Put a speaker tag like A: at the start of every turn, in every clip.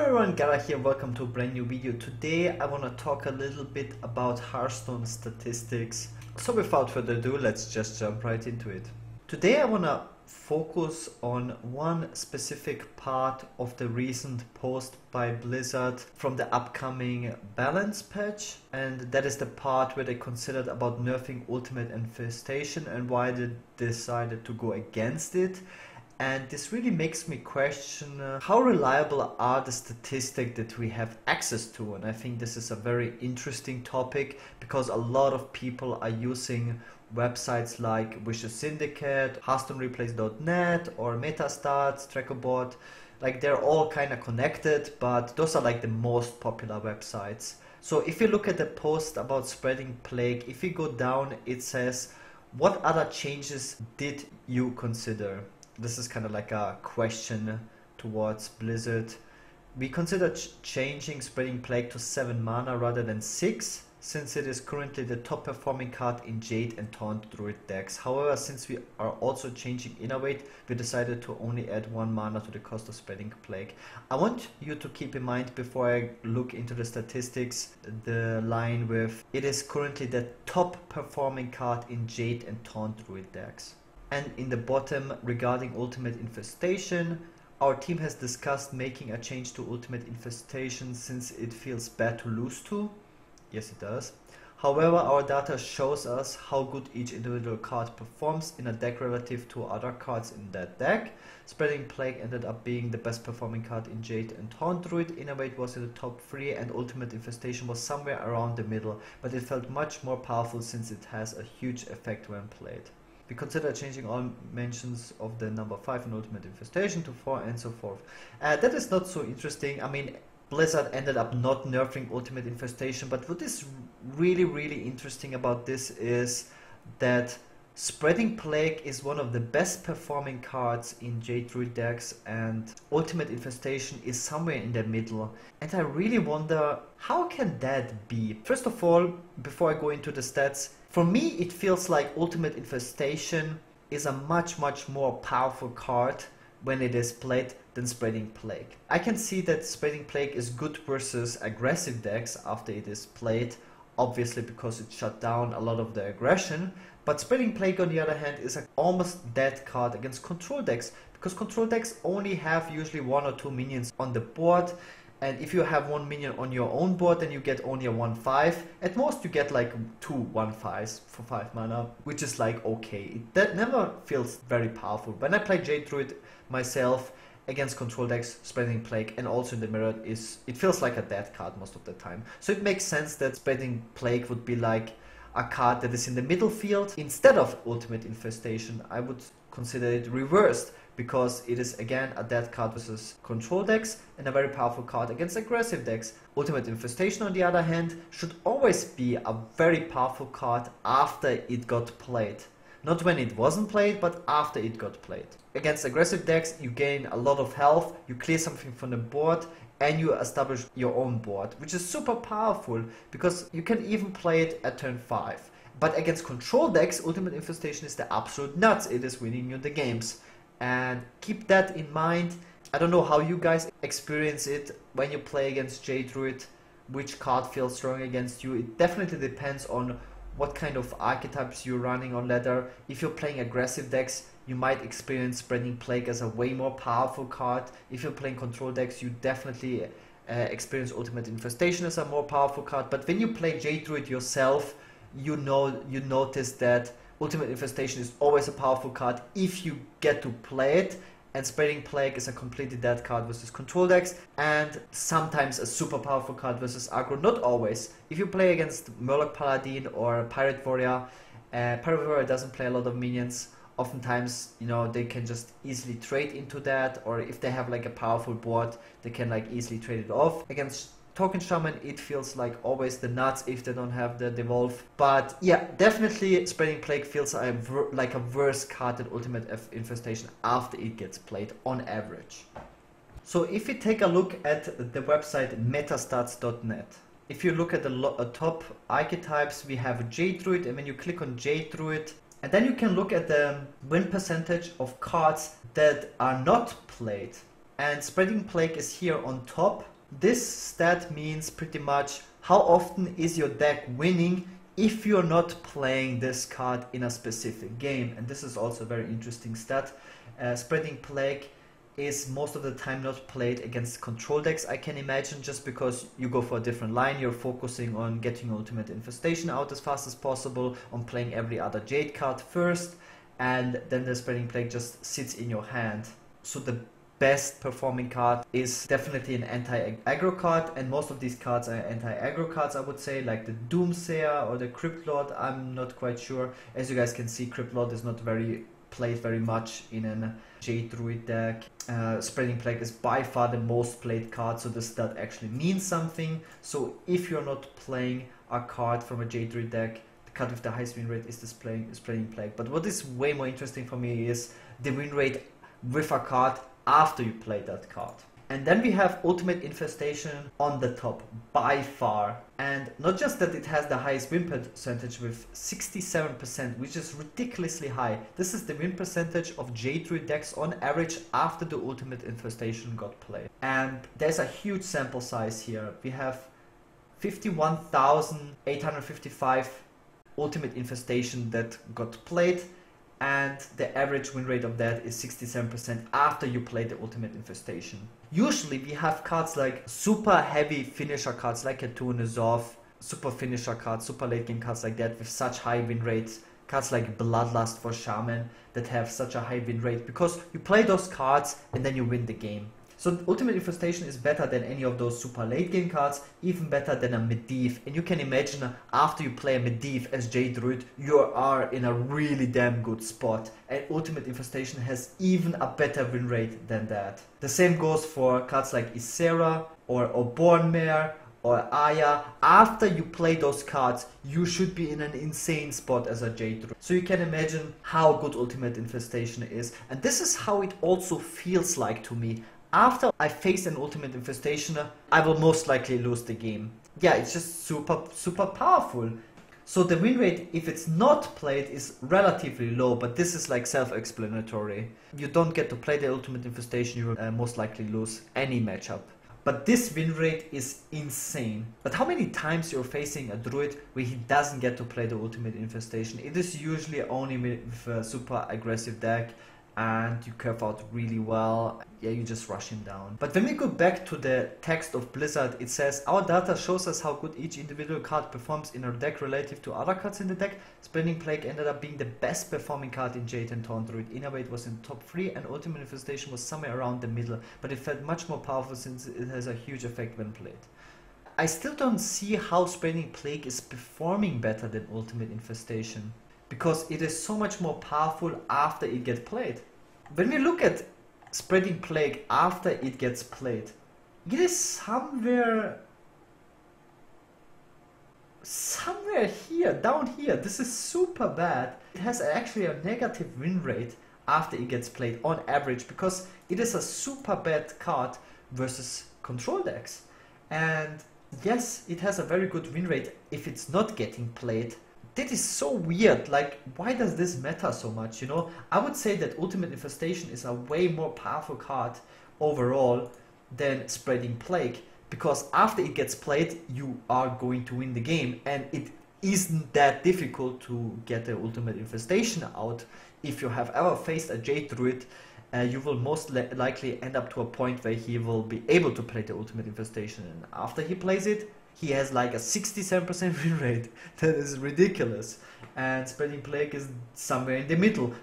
A: everyone, Gaara here, welcome to a brand new video. Today I want to talk a little bit about Hearthstone statistics. So without further ado, let's just jump right into it. Today I want to focus on one specific part of the recent post by Blizzard from the upcoming balance patch, and that is the part where they considered about nerfing Ultimate Infestation and why they decided to go against it. And this really makes me question how reliable are the statistics that we have access to. And I think this is a very interesting topic because a lot of people are using websites like Vicious Syndicate, HearthstoneReplays.net or Metastats, Trackerboard. Like they're all kind of connected, but those are like the most popular websites. So if you look at the post about spreading plague, if you go down, it says, what other changes did you consider? This is kind of like a question towards Blizzard. We considered changing Spreading Plague to 7 mana rather than 6, since it is currently the top performing card in Jade and Taunt Druid decks. However, since we are also changing Innovate, we decided to only add 1 mana to the cost of Spreading Plague. I want you to keep in mind before I look into the statistics, the line with it is currently the top performing card in Jade and Taunt Druid decks. And in the bottom, regarding Ultimate Infestation, our team has discussed making a change to Ultimate Infestation since it feels bad to lose to. Yes, it does. However, our data shows us how good each individual card performs in a deck relative to other cards in that deck. Spreading Plague ended up being the best performing card in Jade and Taunt Druid. Innovate was in the top 3 and Ultimate Infestation was somewhere around the middle, but it felt much more powerful since it has a huge effect when played. We consider changing all mentions of the number 5 in Ultimate Infestation to 4 and so forth. That is not so interesting. I mean, Blizzard ended up not nerfing Ultimate Infestation, but what is really interesting about this is that Spreading Plague is one of the best performing cards in Jade Druid decks and Ultimate Infestation is somewhere in the middle. And I really wonder, how can that be? First of all, before I go into the stats, for me it feels like Ultimate Infestation is a much more powerful card when it is played than Spreading Plague. I can see that Spreading Plague is good versus aggressive decks after it is played, obviously because it shut down a lot of the aggression. But Spreading Plague on the other hand is an almost dead card against control decks, because control decks only have usually 1 or 2 minions on the board, and if you have 1 minion on your own board then you get only a 1/5. At most you get like 2 1/5s for 5 mana, which is like okay. That never feels very powerful. When I play Jade Druid myself against control decks, Spreading Plague and also in the mirror it feels like a dead card most of the time. So it makes sense that Spreading Plague would be like a card that is in the middle field. Instead of Ultimate Infestation, I would consider it reversed, because it is again a dead card versus control decks and a very powerful card against aggressive decks. Ultimate Infestation on the other hand should always be a very powerful card after it got played. Not when it wasn't played, but after it got played. Against aggressive decks you gain a lot of health, you clear something from the board, and you establish your own board, which is super powerful because you can even play it at turn 5. But against control decks, Ultimate Infestation is the absolute nuts. It is winning you the games. And keep that in mind. I don't know how you guys experience it when you play against Jade Druid, which card feels strong against you. It definitely depends on what kind of archetypes you're running on ladder. If you're playing aggressive decks, you might experience Spreading Plague as a way more powerful card. If you're playing control decks, you definitely experience Ultimate Infestation as a more powerful card. But when you play Jade Druid yourself, you notice that Ultimate Infestation is always a powerful card if you get to play it, and Spreading Plague is a completely dead card versus control decks, and sometimes a super powerful card versus aggro, not always. If you play against Murloc Paladin or Pirate Warrior, Pirate Warrior doesn't play a lot of minions. Oftentimes, you know, they can just easily trade into that, or if they have like a powerful board, they can like easily trade it off. Against Token Shaman, it feels like always the nuts if they don't have the devolve. But yeah, definitely Spreading Plague feels like a worse card than Ultimate Infestation after it gets played on average. So if you take a look at the website metastats.net, if you look at the top archetypes, we have Jade Druid, and when you click on Jade Druid, and then you can look at the win percentage of cards that are not played. And Spreading Plague is here on top This stat means pretty much how often is your deck winning if you're not playing this card in a specific game. And this is also a very interesting stat. Spreading Plague is most of the time not played against control decks, I can imagine, just because you go for a different line. You're focusing on getting Ultimate Infestation out as fast as possible, on playing every other Jade card first, and then the Spreading Plague just sits in your hand. So the best performing card is definitely an anti-aggro card, and most of these cards are anti-aggro cards, I would say, like the Doomsayer or the Crypt Lord. I'm not quite sure. As you guys can see, Crypt Lord is not played very much in a Jade Druid deck. Spreading Plague is by far the most played card, so this stat actually means something. So if you're not playing a card from a Jade Druid deck, the card with the highest win rate is the Spreading Plague. But what is way more interesting for me is the win rate with a card after you play that card. And then we have Ultimate Infestation on the top by far. And not just that it has the highest win percentage with 67%, which is ridiculously high. This is the win percentage of Jade Druid decks on average after the Ultimate Infestation got played. And there's a huge sample size here. We have 51,855 Ultimate Infestation that got played, and the average win rate of that is 67% after you play the Ultimate Infestation. Usually we have cards like super heavy finisher cards like a Tunizov, super finisher cards, super late game cards like that with such high win rates, cards like Bloodlust for Shaman that have such a high win rate, because you play those cards and then you win the game. So Ultimate Infestation is better than any of those super late game cards, even better than a Medivh. And you can imagine after you play a Medivh as Jade Druid, you are in a really damn good spot. And Ultimate Infestation has even a better win rate than that. The same goes for cards like Ysera or Bornmare or Aya. After you play those cards, you should be in an insane spot as a Jade Druid. So you can imagine how good Ultimate Infestation is. And this is how it also feels like to me. After I face an Ultimate Infestation, I will most likely lose the game. Yeah, it's just super powerful. So the win rate, if it's not played, is relatively low, but this is like self-explanatory. You don't get to play the Ultimate Infestation, you will most likely lose any matchup. But this win rate is insane. But how many times you're facing a Druid where he doesn't get to play the Ultimate Infestation? It is usually only with a super aggressive deck, and you curve out really well. Yeah, you just rush him down. But when we go back to the text of Blizzard, it says, our data shows us how good each individual card performs in our deck relative to other cards in the deck. Spreading Plague ended up being the best performing card in Jade and Taunt Druid. Innervate was in top 3 and Ultimate Infestation was somewhere around the middle, but it felt much more powerful since it has a huge effect when played. I still don't see how Spreading Plague is performing better than Ultimate Infestation, because it is so much more powerful after it gets played. When we look at Spreading Plague after it gets played, it is somewhere here, down here. This is super bad. It has actually a negative win rate after it gets played on average, because it is a super bad card versus control decks. And yes, it has a very good win rate if it's not getting played. That is so weird. Like, why does this matter so much, you know? I would say that Ultimate Infestation is a way more powerful card overall than Spreading Plague, because after it gets played, you are going to win the game, and it isn't that difficult to get the Ultimate Infestation out. If you have ever faced a Jade Druid, you will most likely end up to a point where he will be able to play the Ultimate Infestation, and after he plays it, he has like a 67% win rate. That is ridiculous. And Spreading Plague is somewhere in the middle.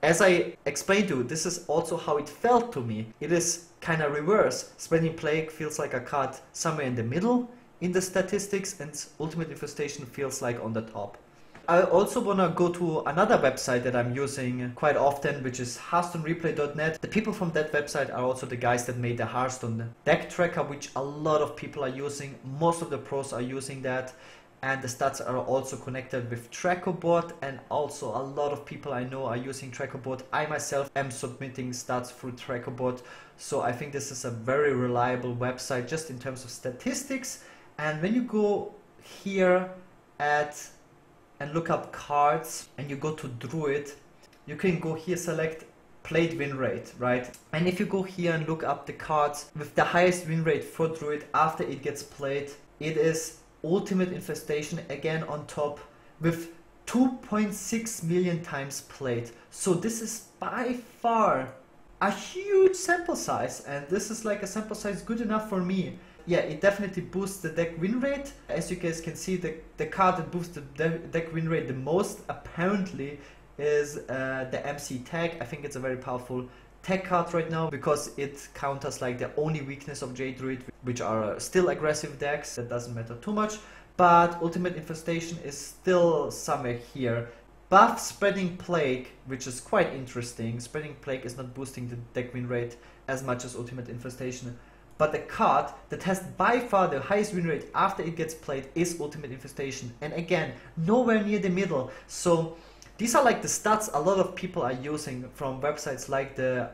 A: As I explained to you, this is also how it felt to me. It is kind of reverse. Spreading Plague feels like a card somewhere in the middle in the statistics, and Ultimate Infestation feels like on the top. I also want to go to another website that I'm using quite often, which is HearthstoneReplay.net. The people from that website are also the guys that made the Hearthstone deck tracker, which a lot of people are using. Most of the pros are using that, and the stats are also connected with Trackerbot, and also a lot of people I know are using Trackerbot. I myself am submitting stats through Trackerbot, so I think this is a very reliable website just in terms of statistics. And when you go here and look up cards and you go to Druid, you can go here, select played win rate, right? And if you go here and look up the cards with the highest win rate for Druid after it gets played, it is Ultimate Infestation again on top with 2.6 million times played. So this is by far a huge sample size, and this is like a sample size good enough for me. Yeah, it definitely boosts the deck win rate. As you guys can see, the card that boosts the deck win rate the most apparently is the MC tag. I think it's a very powerful tag card right now because it counters like the only weakness of Jade Druid, which are still aggressive decks. That doesn't matter too much, but Ultimate Infestation is still somewhere here. Buff Spreading Plague, which is quite interesting. Spreading Plague is not boosting the deck win rate as much as Ultimate Infestation, but the card that has by far the highest win rate after it gets played is Ultimate Infestation, and again, nowhere near the middle. So these are like the stats a lot of people are using from websites like the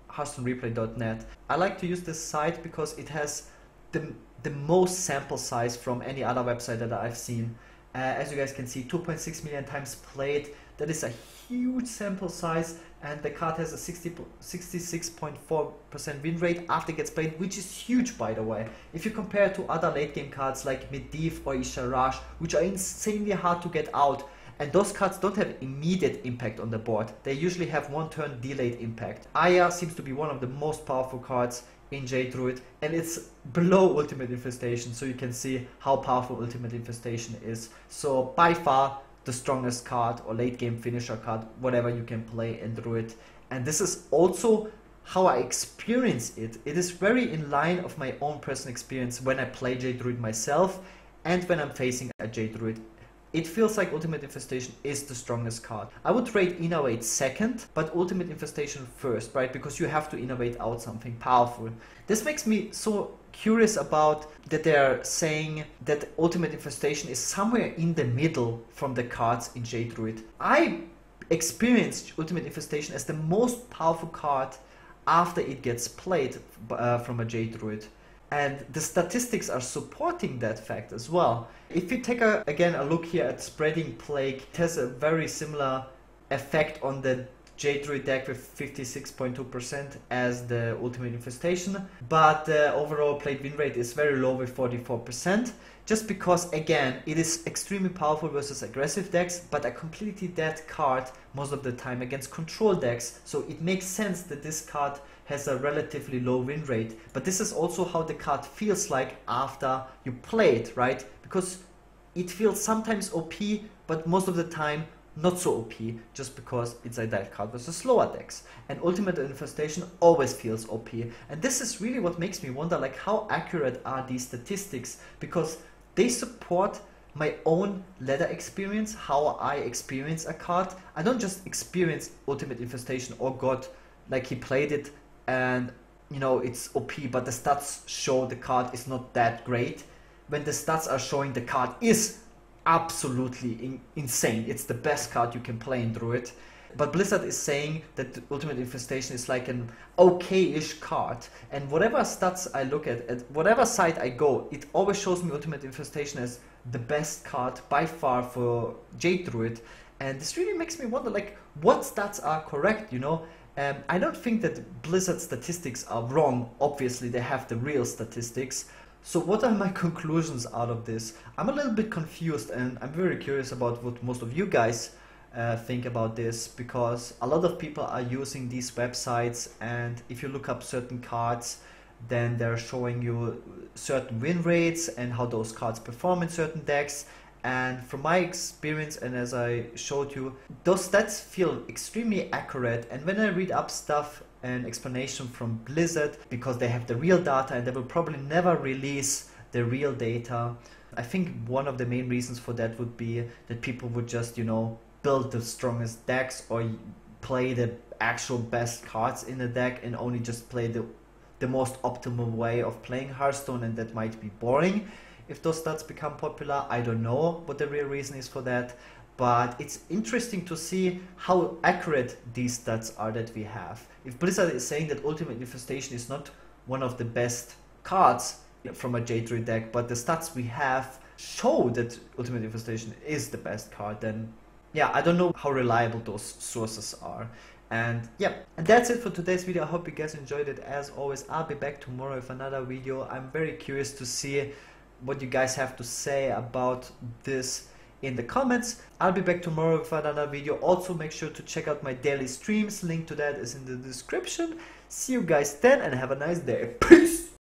A: HearthstoneReplay.net. I like to use this site because it has the most sample size from any other website that I've seen. As you guys can see, 2.6 million times played. That is a huge sample size, and the card has a 66.4% win rate after it gets played, which is huge, by the way. If you compare it to other late game cards like Medivh or Isharash, which are insanely hard to get out, and those cards don't have immediate impact on the board. They usually have one turn delayed impact. Aya seems to be one of the most powerful cards in Jade Druid, and it's below Ultimate Infestation, so you can see how powerful Ultimate Infestation is. So by far the strongest card or late game finisher card, whatever you can play in Druid. And this is also how I experience it. It is very in line of my own personal experience when I play Jade Druid myself and when I'm facing a Jade Druid. It feels like Ultimate Infestation is the strongest card. I would rate Innovate second, but Ultimate Infestation first, right? Because you have to innovate out something powerful. This makes me so curious about that they're saying that Ultimate Infestation is somewhere in the middle from the cards in Jade Druid. I experienced Ultimate Infestation as the most powerful card after it gets played from a Jade Druid. And the statistics are supporting that fact as well. If you take again a look here at Spreading Plague, it has a very similar effect on the Jade Druid deck with 56.2% as the Ultimate Infestation, but the overall played win rate is very low with 44%, just because again it is extremely powerful versus aggressive decks, but a completely dead card most of the time against control decks, so it makes sense that this card has a relatively low win rate. But this is also how the card feels like after you play it, right? Because it feels sometimes OP, but most of the time not so OP, just because it's a dead card versus slower decks. And Ultimate Infestation always feels OP. And this is really what makes me wonder, like, how accurate are these statistics? Because they support my own ladder experience, how I experience a card. I don't just experience Ultimate Infestation, oh god, like he played it and you know it's OP, but the stats show the card is not that great. When the stats are showing the card is absolutely insane, it's the best card you can play in Druid. But Blizzard is saying that the Ultimate Infestation is like an okay-ish card, and whatever stats I look at whatever site I go, it always shows me Ultimate Infestation as the best card by far for Jade Druid. And this really makes me wonder, like, what stats are correct, you know? I don't think that Blizzard statistics are wrong. Obviously they have the real statistics. So what are my conclusions out of this? I'm a little bit confused, and I'm very curious about what most of you guys think about this, because a lot of people are using these websites, and if you look up certain cards, then they're showing you certain win rates and how those cards perform in certain decks. And from my experience, and as I showed you, those stats feel extremely accurate. And when I read up stuff and explanation from Blizzard, because they have the real data and they will probably never release the real data, I think one of the main reasons for that would be that people would just, you know, build the strongest decks or play the actual best cards in the deck and only just play the most optimal way of playing Hearthstone, and that might be boring. If those stats become popular, I don't know what the real reason is for that, but it's interesting to see how accurate these stats are that we have. If Blizzard is saying that Ultimate Infestation is not one of the best cards from a Jade Druid deck, but the stats we have show that Ultimate Infestation is the best card, then yeah, I don't know how reliable those sources are. And yeah, and that's it for today's video. I hope you guys enjoyed it. As always, I'll be back tomorrow with another video. I'm very curious to see what you guys have to say about this in the comments. I'll be back tomorrow with another video. Also, make sure to check out my daily streams. Link to that is in the description. See you guys then and have a nice day. Peace!